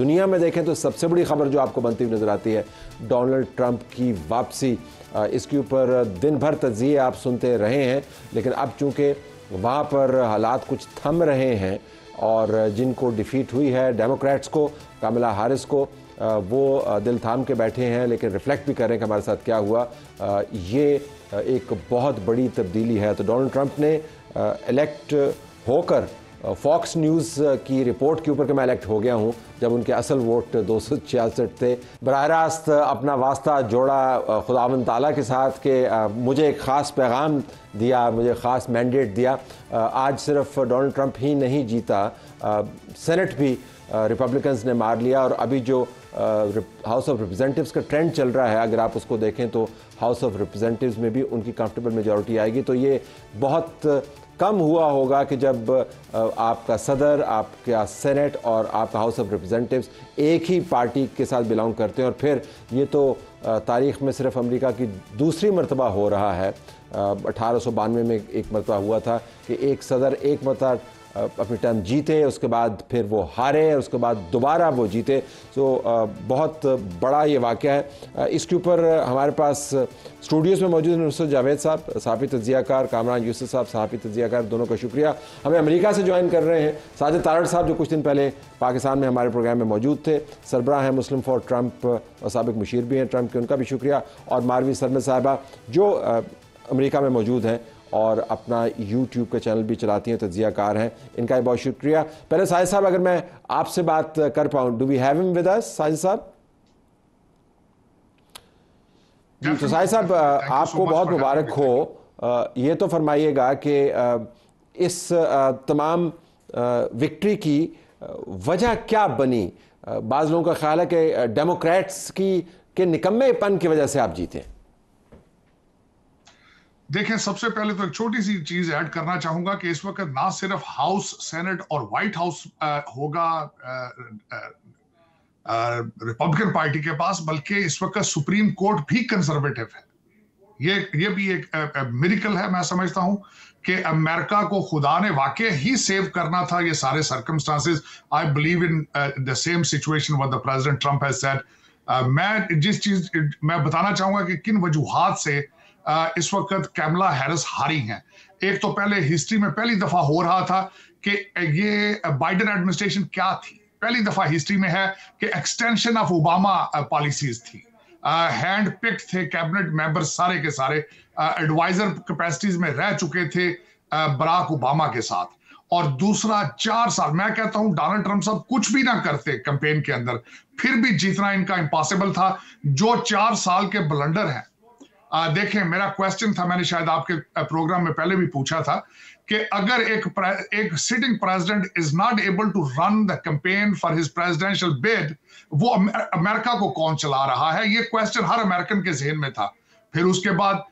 दुनिया में देखें तो सबसे बड़ी खबर जो आपको बनती हुई नज़र आती है डोनाल्ड ट्रंप की वापसी। इसके ऊपर दिन भर तज्ज़िये आप सुनते रहे हैं, लेकिन अब चूँकि वहाँ पर हालात कुछ थम रहे हैं और जिनको डिफीट हुई है डेमोक्रेट्स को, कमला हैरिस को, वो दिल थाम के बैठे हैं, लेकिन रिफ्लेक्ट भी कर रहे हैं कि हमारे साथ क्या हुआ। ये एक बहुत बड़ी तब्दीली है। तो डोनाल्ड ट्रंप ने इलेक्ट होकर फॉक्स न्यूज़ की रिपोर्ट के ऊपर कि मैं इलेक्ट हो गया हूँ, जब उनके असल वोट 266 थे, बराह रास्त अपना वास्ता जोड़ा खुदावंद ताला के साथ कि मुझे एक ख़ास पैगाम दिया, मुझे ख़ास मैंडेट दिया। आज सिर्फ डोनाल्ड ट्रंप ही नहीं जीता, सेनेट भी रिपब्लिकन्स ने मार लिया। और अभी जो हाउस ऑफ रिप्रेजेंटेटिव्स का ट्रेंड चल रहा है, अगर आप उसको देखें तो हाउस ऑफ रिप्रेजेंटेटिव्स में भी उनकी कंफर्टेबल मेजॉरिटी आएगी। तो ये बहुत कम हुआ होगा कि जब आपका सदर, आपका सेनेट और आपका हाउस ऑफ रिप्रेजेंटेटिव्स एक ही पार्टी के साथ बिलोंग करते हैं। और फिर ये तो तारीख़ में सिर्फ अमेरिका की दूसरी मरतबा हो रहा है। 1892 में एक मरतबा हुआ था कि एक सदर एक मरतबा अपनी टर्म जीते, उसके बाद फिर वो हारे, उसके बाद दोबारा वो जीते। तो बहुत बड़ा ये वाक़या है। इसके ऊपर हमारे पास स्टूडियोज़ में मौजूद हैं नुसरत जावेद साहब, सहाफ़ी तज्ज़ियाकार, कामरान यूसुफ साहब, सहाफ़ी तज्ज़ियाकार, दोनों का शुक्रिया। हमें अमेरिका से ज्वाइन कर रहे हैं साजिद तारड़ साहब, जो कुछ दिन पहले पाकिस्तान में हमारे प्रोग्राम में मौजूद थे, सरबराह हैं मुस्लिम फॉर ट्रंप और साबिक़ मुशीर भी हैं ट्रंप के, उनका भी शुक्रिया। और मारवी सरमद साहिबा जो अमेरिका में मौजूद हैं और अपना यूट्यूब का चैनल भी चलाती हैं, तज्ज़ियाकार हैं, इनका भी बहुत शुक्रिया। पहले साजिद साहब, अगर मैं आपसे बात कर पाऊँ, do we have him with us? Sajid साहब जी, तो साजिद साहब आपको बहुत मुबारक हो। ये तो फरमाइएगा कि इस तमाम विक्ट्री की वजह क्या बनी? बाज़ लोगों का ख्याल है कि डेमोक्रेट्स के निकम्मेपन की वजह से आप जीते। देखें, सबसे पहले तो एक छोटी सी चीज ऐड करना चाहूंगा कि इस वक्त ना सिर्फ हाउस, सेनेट और व्हाइट हाउस होगा रिपब्लिकन पार्टी के पास, बल्कि इस वक्त सुप्रीम कोर्ट भी कंजर्वेटिव है। ये भी एक मिरेकल है। मैं समझता हूं कि अमेरिका को खुदा ने वाकई ही सेव करना था ये सारे circumstances. I believe in the same situation what the president Trump has said. मैं जिस चीज मैं बताना चाहूंगा कि किन वजूहात से इस वक्त कैमला हैरिस हारी हैं। एक तो पहले हिस्ट्री में पहली दफा हो रहा था कि ये बाइडेन एडमिनिस्ट्रेशन क्या थी, पहली दफा हिस्ट्री में है कि एक्सटेंशन ऑफ ओबामा पॉलिसीज थी। हैंड पिक्ड थे कैबिनेट मेंबर, सारे के सारे एडवाइजर कैपेसिटीज में रह चुके थे बराक ओबामा के साथ। और दूसरा, 4 साल, मैं कहता हूं डोनाल्ड ट्रंप साहब कुछ भी ना करते कैंपेन के अंदर, फिर भी जीतना इनका इम्पॉसिबल था। जो 4 साल के ब्लंडर हैं, देखें, मेरा क्वेश्चन था, मैंने शायद आपके प्रोग्राम में पहले भी पूछा था कि अगर एक sitting president is not able to run the campaign for his presidential bid, वो अमेरिका को कौन चला रहा है? ये क्वेश्चन हर अमेरिकन के जहन में था। फिर उसके बाद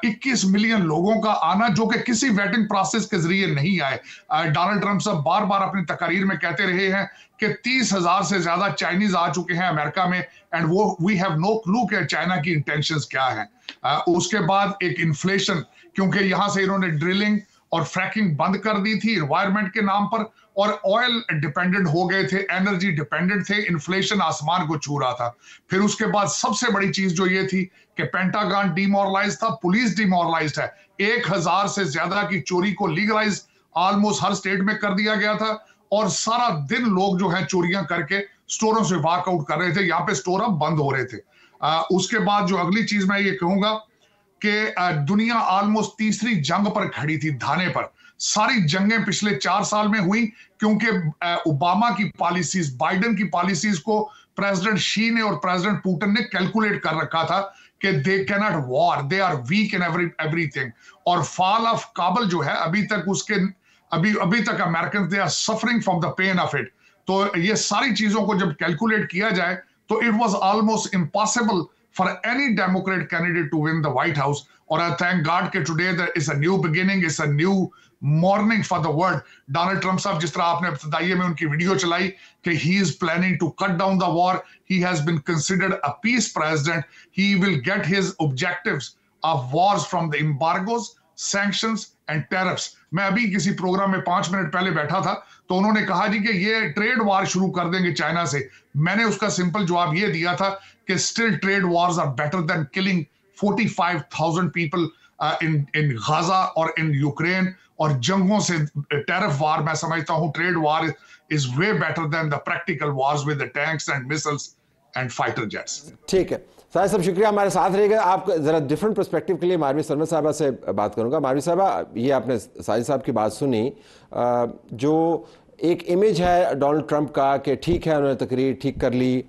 21 मिलियन लोगों का आना, जो कि किसी वेटिंग प्रोसेस के जरिए नहीं आए। डोनाल्ड ट्रंप साहब बार बार अपनी तकारीर में कहते रहे हैं कि 30,000 से ज्यादा चाइनीज आ चुके हैं अमेरिका में, एंड वो वी हैव नो क्लू कि चाइना की इंटेंशंस क्या हैं। उसके बाद एक इन्फ्लेशन, क्योंकि यहां से इन्होंने ड्रिलिंग और फ्रैकिंग बंद कर दी थी एनवायरमेंट के नाम पर, और ऑयल डिपेंडेंट हो गए थे, एनर्जी डिपेंडेंट थे, इन्फ्लेशन आसमान को छू रहा था। फिर उसके बाद सबसे बड़ी चीज जो ये थी कि पेंटागन डिमोरलाइज था, पुलिस डिमोरलाइज्ड है। 1000 से ज्यादा की चोरी को लीगलाइज ऑलमोस्ट हर स्टेट में कर दिया गया था, और सारा दिन लोग जो है चोरियां करके स्टोरों से वॉकआउट कर रहे थे। यहाँ पे स्टोर अब बंद हो रहे थे। उसके बाद जो अगली चीज मैं ये कहूंगा कि दुनिया ऑलमोस्ट तीसरी जंग पर खड़ी थी, धाने पर। सारी जंगें पिछले 4 साल में हुई क्योंकि ओबामा की पॉलिसीज, बाइडेन की पॉलिसीज को प्रेसिडेंट शी ने और प्रेसिडेंट पुतिन ने कैलकुलेट कर रखा था कि they can not war, they are weak in everything. और फॉल ऑफ काबुल जो है, अभी तक American they are suffering from the pain of it. तो ये सारी चीजों को जब कैलकुलेट किया जाए तो it was almost impossible for any Democrat candidate to win the White House. और I thank God कि today there is a new beginning, it's a new morning for the world. Donald Trump साहब, जिस तरह आपने इब्तिदाइये में उनकी video चलाई कि he is planning to cut down the war, he has been considered a peace president. He will get his objectives of wars from the embargoes, sanctions and tariffs. मैं अभी किसी प्रोग्राम में 5 मिनट पहले बैठा था, तो उन्होंने कहा जी कि ये ट्रेड वार शुरू कर देंगे चाइना से। मैंने उसका सिंपल जवाब ये दिया था कि still trade wars are better than killing 45,000 people in Gaza और इन यूक्रेन। और जंगों से टेरिफ वार मैं समझता हूं trade war is way better than the practical wars with the tanks and missiles and fighter jets. ठीक है साहिद साहब, शुक्रिया हमारे साथ रहेगा। आप जरा डिफरेंट पर्सपेक्टिव के लिए मारवी सरमद साहबा से बात करूंगा। मारवी साहबा, ये आपने साहिद साहब की बात सुनी, जो एक इमेज है डोनाल्ड ट्रंप का कि ठीक है उन्होंने तकरीर ठीक कर ली,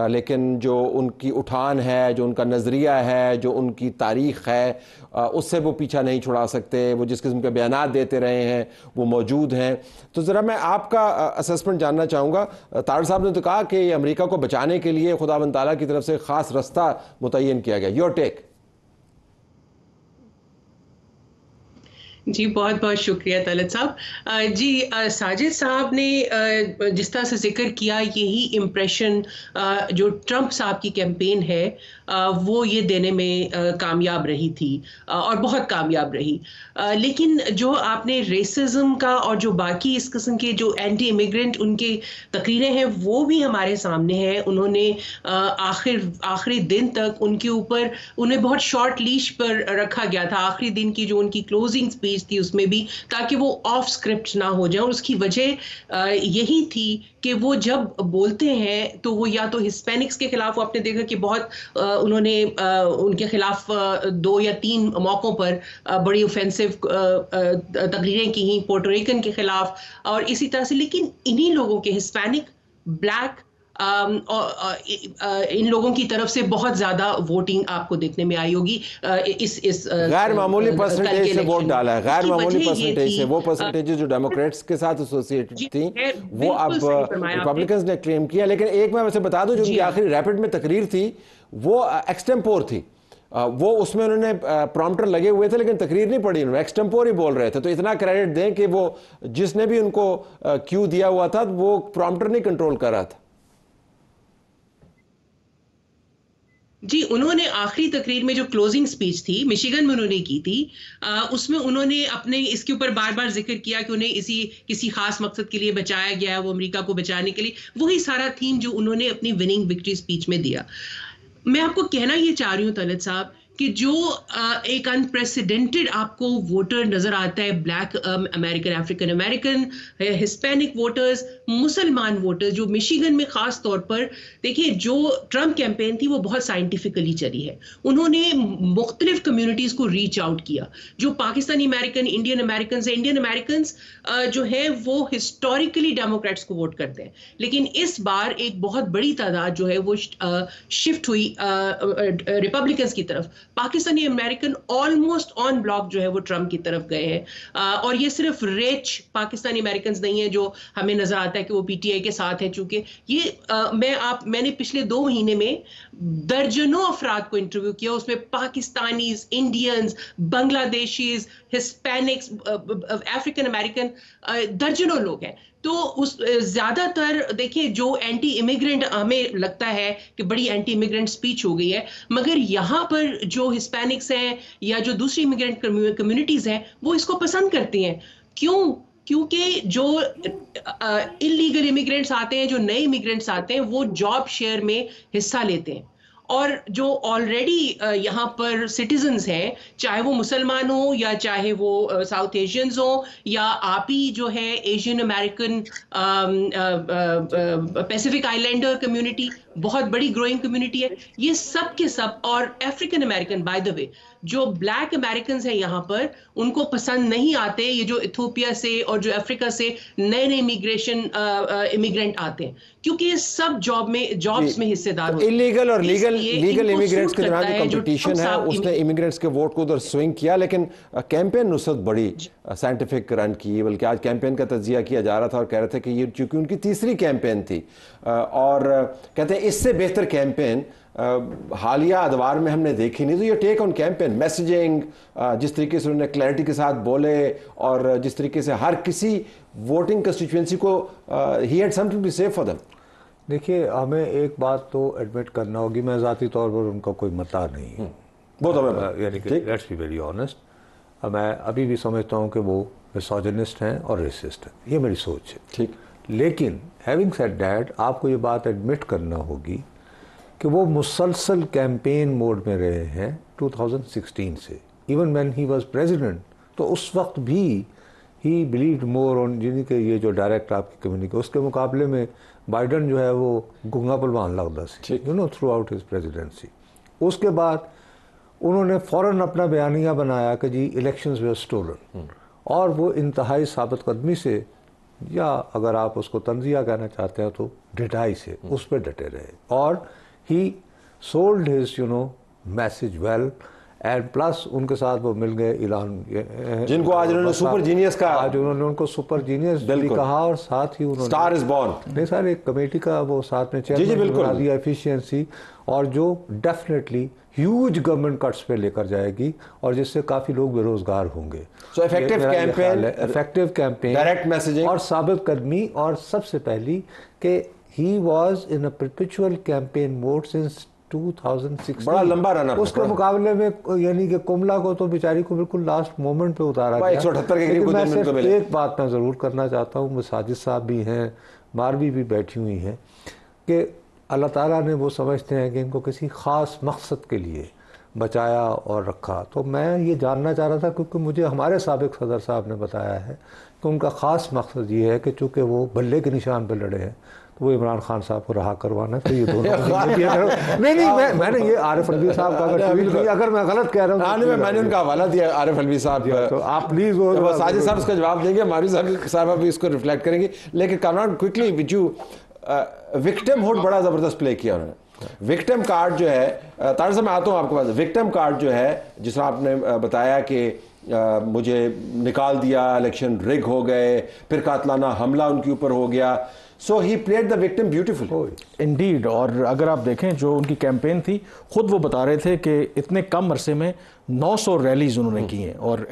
लेकिन जो उनकी उठान है, जो उनका नज़रिया है, जो उनकी तारीख़ है, उससे वो पीछा नहीं छुड़ा सकते। वो जिस किस्म के बयानात देते रहे हैं वो मौजूद हैं। तो ज़रा मैं आपका असेसमेंट जानना चाहूँगा। तारिक साहब ने तो कहा कि अमेरिका को बचाने के लिए खुदावंद ताला की तरफ से ख़ास रास्ता मुतय्यन किया गया। Your take. जी बहुत बहुत शुक्रिया तलत साहब। जी साजिद साहब ने जिस तरह से जिक्र किया, यही इम्प्रेशन जो ट्रंप साहब की कैंपेन है वो ये देने में कामयाब रही थी और बहुत कामयाब रही। लेकिन जो आपने रेसिज्म का और जो बाकी इस किस्म के जो एंटी इमिग्रेंट उनके तकरीरें हैं वो भी हमारे सामने हैं। उन्होंने आखिरी दिन तक उनके ऊपर उन्हें बहुत शॉर्ट लीश पर रखा गया था। आखिरी दिन की जो उनकी क्लोजिंग स्पीच थी उसमें भी, ताकि वो ऑफ स्क्रिप्ट ना हो जाए। और उसकी वजह यही थी कि वो जब बोलते हैं तो वो या तो हिस्पैनिक्स के खिलाफ, आपने देखा कि बहुत उन्होंने उनके खिलाफ 2 या 3 मौकों पर बड़ी ऑफेंसिव तकरीरें की ही, पोर्टोरिकन के खिलाफ और इसी तरह से। लेकिन इन्हीं लोगों के, हिस्पैनिक, ब्लैक, इन लोगों की तरफ से बहुत ज्यादा वोटिंग आपको देखने में आई होगी। इस गैर मामूली परसेंटेज से वोट डाला है, गैर मामूली परसेंटेज से। वो परसेंटेज जो डेमोक्रेट्स के साथ एसोसिएटेड थी वो अब रिपब्लिकन्स ने क्लेम किया। लेकिन एक मैं वैसे बता दूं, जो उनकी आखिरी रैपिड में तकरीर थी वो एक्सटेम्पोर थी। वो उसमें उन्होंने प्रॉम्प्टर लगे हुए थे लेकिन तकरीर नहीं पढ़ी, उन्होंने एक्सटेम्पोर ही बोल रहे थे। तो इतना क्रेडिट दें कि वो जिसने भी उनको क्यू दिया हुआ था वो प्रॉम्प्टर नहीं कंट्रोल कर रहा था। जी, उन्होंने आखिरी तकरीर में जो क्लोजिंग स्पीच थी मिशिगन में उन्होंने की थी, उसमें उन्होंने अपने इसके ऊपर बार बार जिक्र किया कि उन्हें किसी खास मकसद के लिए बचाया गया है, वो अमेरिका को बचाने के लिए। वही सारा थीम जो उन्होंने अपनी विनिंग विक्ट्री स्पीच में दिया। मैं आपको कहना ये चाह रही हूँ तलत साहब कि जो एक अनप्रेसिडेंटेड आपको वोटर नजर आता है, black American, African American, Hispanic voters, मुसलमान वोटर्स, जो मिशिगन में खास तौर पर देखिए, जो ट्रंप कैंपेन थी वो बहुत साइंटिफिकली चली है। उन्होंने मुख्तलिफ कम्युनिटीज को रीच आउट किया। जो पाकिस्तानी अमेरिकन, इंडियन अमेरिकन है, इंडियन अमेरिकन जो है वो हिस्टोरिकली डेमोक्रेट्स को वोट करते हैं, लेकिन इस बार एक बहुत बड़ी तादाद जो है वो शिफ्ट हुई रिपब्लिकन्स की तरफ। Pakistani American almost on block जो है वो ट्रंप की तरफ गए हैं। और ये सिर्फ रिच पाकिस्तानी अमेरिकन नहीं है जो हमें नजर आता है कि वो पीटीआई के साथ है। चूंकि ये मैंने पिछले 2 महीने में दर्जनों अफराद को इंटरव्यू किया, उसमें Pakistanis, Indians, Bangladeshis, Hispanics, African American, दर्जनों लोग हैं। तो उस ज्यादातर देखिए जो एंटी इमिग्रेंट, हमें लगता है कि बड़ी एंटी इमिग्रेंट स्पीच हो गई है, मगर यहाँ पर जो हिस्पैनिक्स हैं या जो दूसरी इमिग्रेंट कम्युनिटीज हैं वो इसको पसंद करती हैं। क्यों? क्योंकि जो इलीगल इमिग्रेंट्स आते हैं, जो नए इमिग्रेंट्स आते हैं, वो जॉब शेयर में हिस्सा लेते हैं। और जो ऑलरेडी यहाँ पर सिटीजन्स हैं, चाहे वो मुसलमान हो या चाहे वो साउथ एशियंस हो या आप ही जो है Asian American, Pacific islander community, बहुत बड़ी ग्रोइंग कम्युनिटी है, ये सब के सब। और African American, by the way, जो ब्लैक अमेरिकन हैं यहाँ पर, उनको पसंद नहीं आते ये जो इथियोपिया से और जो अफ्रीका से नए नए इमिग्रेंट आते हैं, क्योंकि ये सब जॉब्स में हिस्सेदार होते हैं। इलीगल और लीगल इमिग्रेंट्स के दरमियान जो कंपटीशन है उसने इमिग्रेंट्स के वोट को उधर स्विंग किया। लेकिन कैंपेन नुसरत बड़ी साइंटिफिक रन की, बल्कि आज कैंपेन का तजिया किया जा रहा था और कह रहे थे कि ये चूंकि उनकी तीसरी कैंपेन थी और कहते हैं इससे बेहतर कैंपेन हालिया अदवार में हमने देखी नहीं। तो ये टेक ऑन कैंपेन, मैसेजिंग, जिस तरीके से उन्होंने क्लैरिटी के साथ बोले और जिस तरीके से हर किसी वोटिंग कंस्टिट्यूएंसी को ही हैड समथिंग टू से फॉर देम। देखिए, हमें एक बात तो एडमिट करना होगी, मैं ज़ाती तौर पर उनका कोई मता नहीं है, वो तो मैं यानी कि लेट्स बी वेरी ऑनेस्ट। मैं अभी भी समझता हूँ कि वो मिसोजिनिस्ट हैं और रेसिस्ट हैं, ये मेरी सोच है। ठीक। लेकिन हैविंग सेड दैट, आपको ये बात एडमिट करना होगी कि वो मुसलसल कैंपेन मोड में रहे हैं 2016 से। Even when he was president, तो उस वक्त भी ही बिलीव्ड मोर ऑन, जिन्हीं के ये जो डायरेक्ट आपकी कम्युनिटी, उसके मुकाबले में बाइडन जो है वो गुंगा पलवान लगता सी, you know, throughout his presidency. उसके बाद उन्होंने फ़ौरन अपना बयानिया बनाया कि जी इलेक्शंस वे स्टोलन, और वो इंतहाई साबित कदमी से, या अगर आप उसको तंजिया कहना चाहते हैं तो ढिठाई से उस पर डटे रहे, और ही sold his you know message well, and plus उनके साथ वो मिल गए ईरान, जिनको आज उन्होंने सुपर जीनियस कहा, आज उन्होंने उनको सुपर जीनियस भी कहा, और साथ ही उन्होंने स्टार इज बॉर्न, नहीं सर, एक कमेटी का वो साथ में चेयरमैन बना दिया, एफिशिएंसी, और जो डेफिनेटली ह्यूज गवर्नमेंट कट्स पे लेकर जाएगी, और जिससे काफ़ी लोग बेरोजगार होंगे। So effective campaign, direct messaging और साबित कदमी, और सबसे पहली कि he was in a perpetual campaign mode since 2016। बड़ा लंबा रन अप। उसके मुकाबले में यानी कि कुमला को तो बेचारी को बिल्कुल लास्ट मोमेंट पे उतारा गया। 178 के करीब मैं सिर्फ एक बात मैं ज़रूर करना चाहता हूँ, साजिद साहब भी हैं, मारवी भी बैठी हुई हैं, कि अल्लाह ताला ने वो समझते हैं कि इनको किसी ख़ास मकसद के लिए बचाया और रखा। तो मैं ये जानना चाह रहा था, क्योंकि मुझे हमारे साबिक सदर साहब ने बताया है कि उनका ख़ास मकसद ये है कि चूँकि वो बल्ले के निशान पर लड़े हैं, तो वो इमरान खान साहब को रहा करवाना, तो ये दोनों नहीं, मैंने ये आरिफ अलवी साहब का, अगर मैं गलत कह रहा हूँ, मैंने उनका हवाला दिया आरिफ अलवी साहब, तो आप प्लीज़ वो साजिद साहब उसका जवाब देंगे, मारी साहब भी इसको रिफ्लेक्ट करेंगे। लेकिन Kamran quickly which you victim hood बड़ा ज़बरदस्त प्ले किया उन्होंने। विक्टिम कार्ड जो है, तार से मैं आता हूँ आपके पास, विक्टिम कार्ड जो है जिसमें आपने बताया कि मुझे निकाल दिया, इलेक्शन रिग हो गए, फिर कातलाना हमला उनके ऊपर हो गया, so he played the victim beautiful indeed. और अगर आप देखें जो उनकी कैंपेन थी, खुद वो बता रहे थे कि इतने कम अरसे में 900 रैलीज उन्होंने की हैं, और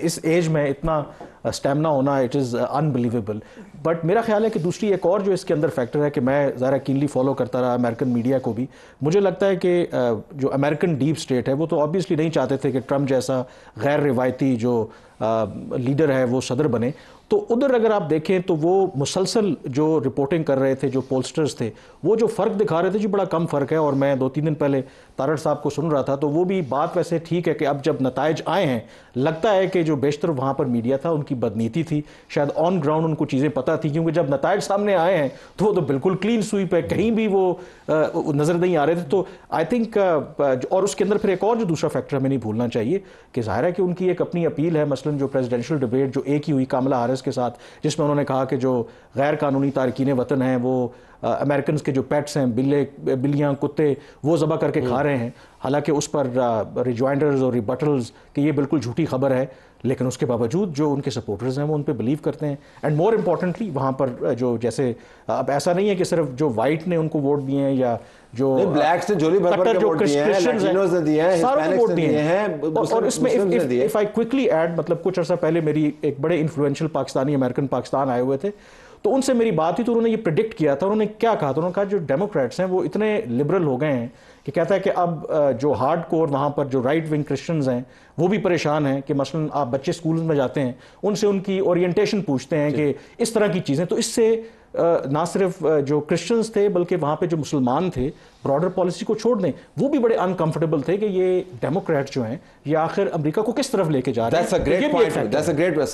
इस एज में इतना स्टेमिना होना, इट इज़ अनबिलीवेबल। बट मेरा ख्याल है कि दूसरी एक और जो इसके अंदर फैक्टर है कि मैं ज़रा कीनली फॉलो करता रहा अमेरिकन मीडिया को भी, मुझे लगता है कि जो अमेरिकन डीप स्टेट है वो तो ऑब्वियसली नहीं चाहते थे कि ट्रम्प जैसा गैर रिवायती जो लीडर है वो सदर बने। तो उधर अगर आप देखें तो वो मुसलसल जो रिपोर्टिंग कर रहे थे, जो पोलस्टर्स थे, वो जो फ़र्क दिखा रहे थे जी बड़ा कम फ़र्क है। और मैं 2-3 दिन पहले तारड़ साहब को सुन रहा था, तो वो भी बात वैसे ठीक है कि अब जब नताइज आए हैं, लगता है कि जो बेशतर वहाँ पर मीडिया था उनकी बदनीति थी, शायद ऑन ग्राउंड उनको चीज़ें पता थी, क्योंकि जब नताइज सामने आए हैं तो वो तो बिल्कुल क्लीन स्वीप है, कहीं भी वो नज़र नहीं आ रहे थे। तो आई थिंक और उसके अंदर फिर एक और जो दूसरा फैक्टर हमें नहीं भूलना चाहिए कि ज़ाहिर है कि उनकी एक अपनी अपील है, मसलन जो प्रेसिडेंशियल डिबेट जो एक ही हुई कामला हारिस के साथ, जिसमें उन्होंने कहा कि जो गैर कानूनी तारकीन वतन हैं वो अमेरिकन के जो पेट्स हैं, बिल्लियाँ, कुत्ते, वो ज़बह करके खा रहे हैं। हालांकि उस पर रिजॉइंडर्स और रिबटल्स कि ये बिल्कुल झूठी खबर है, लेकिन उसके बावजूद जो उनके सपोर्टर्स हैं वो उन पर बिलीव करते हैं। एंड मोर इम्पॉर्टेंटली वहाँ पर जो जैसे अब ऐसा नहीं है कि सिर्फ जो वाइट ने उनको वोट दिए हैं या जो ब्लैक्स ने झोली भर भर के वोट दिए हैं, लैटिनोज ने दिए हैं, हिस्पैनिक्स ने दिए हैं, और इसमें इफ आई क्विकली ऐड, मतलब कुछ अर्सा पहले मेरी एक बड़े इन्फ्लुएंशियल पाकिस्तानी अमेरिकन पाकिस्तान आए हुए थे, तो उनसे मेरी बात हुई, तो उन्होंने ये प्रिडिक्ट किया था। उन्होंने क्या कहा था? उन्होंने कहा जो डेमोक्रेट्स हैं वो इतने लिबरल हो गए हैं कि कहता है कि अब जो हार्ड कोर वहाँ पर जो राइट विंग क्रिश्चियंस हैं वो भी परेशान हैं कि मसलन आप बच्चे स्कूल में जाते हैं, उनसे उनकी ओरिएंटेशन पूछते हैं कि इस तरह की चीज़ें, तो इससे ना सिर्फ जो क्रिश्चियंस थे बल्कि वहाँ पे जो मुसलमान थे, ब्रॉडर पॉलिसी को छोड़ दें, वो भी बड़े अनकंफर्टेबल थे कि ये डेमोक्रेट्स जो हैं ये आखिर अमेरिका को किस तरफ लेके जा रहे हैं। That's a great point.